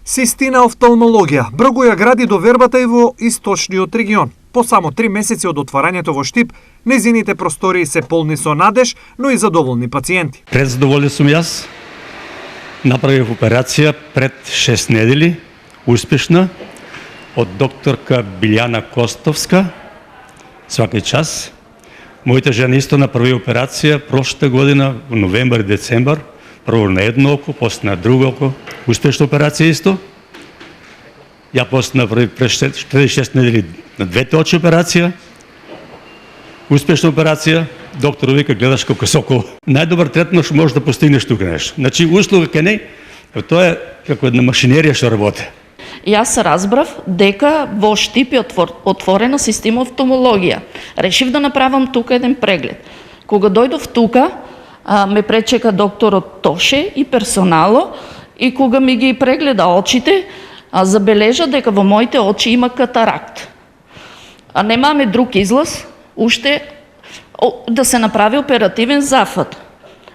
Систина офталмологија бргу ја гради довербата и во источниот регион. По само 3 месеци од отварањето во Штип, нејзините простории се полни со надеж, но и задоволни пациенти. Презадоволен сум јас. Направив операција пред 6 недели, успешна, од докторка Билјана Костовска, сваки час. Мојата жена исто направи операција прошлата година, во новембар и децембар, прво на едно око, после на друго око, успешна операција исто. Ја после направи пред 6 недели на двете очи операција, успешна операција. Доктор вика, гледаш колку сокол. Најдобар третман што можеш да постигнеш тука нешто. Значи услуга кај неј, тоа е како една машинерија што работи. Јас разбрав дека во Штип е отворена система офталмологија. Решив да направам тука еден преглед. Кога дојдов тука, ме пречека докторот Тоше и персонало, и кога ми ги прегледа очите, забележа дека во моите очи има катаракт. Немаме друг излаз, уште да се направи оперативен зафат.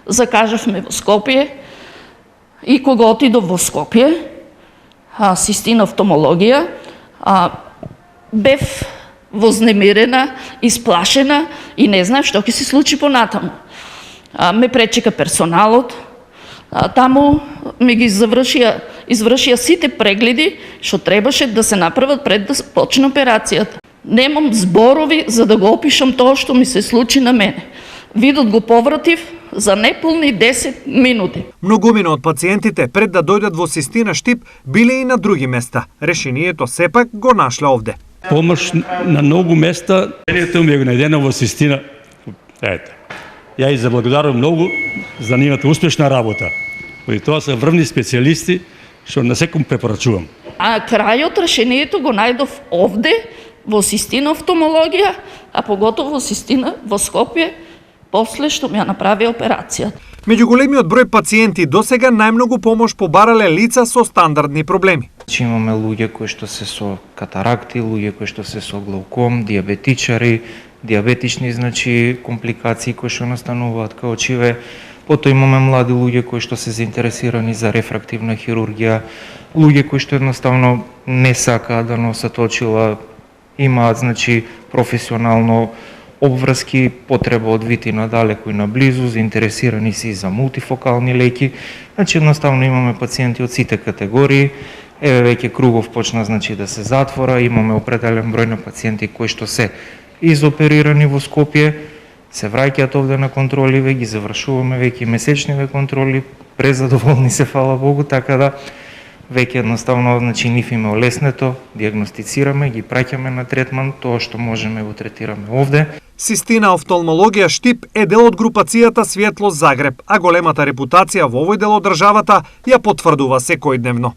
Закажавме во Скопје и кога отидов во Скопје, Систина офталмологија, бев вознемирена, исплашена и не знаев што ќе се случи понатаму. Ме пречека персоналот, таму ми ги извршија сите прегледи што требаше да се направат пред да почне операцијата. Немам зборови за да го опишам тоа што ми се случи на мене. Видот го повратив за неполни 10 минути. Многумина од пациентите пред да дојдат во Систина Штип биле и на други места. Решението сепак го нашла овде. Помош на многу места, решението ми е најдено во Систина. Ете. Ја и заблагодарувам многу за нивната успешна работа. И тоа се врвни специјалисти што на секом препорачувам. Крајот решението го најдов овде во Систина офталмологија, а поготово во Систина во Скопје, после што ми ја направи операцијата. Меѓу големиот број пациенти досега најмногу помош побарале лица со стандардни проблеми. Имаме луѓе кои што се со катаракти, луѓе кои што се со глауком, диабетичари, диабетични компликации кои што настануваат кај очиве. Потоа имаме млади луѓе кои што се заинтересирани за рефрактивна хирургија, луѓе кои што едноставно не сакаат да носат очила, имаат професионално обврски, потреба од вид и надалеку и наблизу, заинтересирани си за мултифокални леки. Едноставно имаме пациенти од сите категории. Веќе кругов почна да се затвора, имаме определен број на пациенти кои што се изоперирани во Скопје, се враќаат овде на контроли, ги завршуваме веќе месечниве контроли, презадоволни се, фала Богу, така да веќе едноставно нив им е олеснето, диагностицираме, ги праќаме на третман, тоа што можеме го третираме овде. Систина офталмологија Штип е дел од групацијата Светло Загреб, а големата репутација во овој дел од државата ја потврдува секојдневно.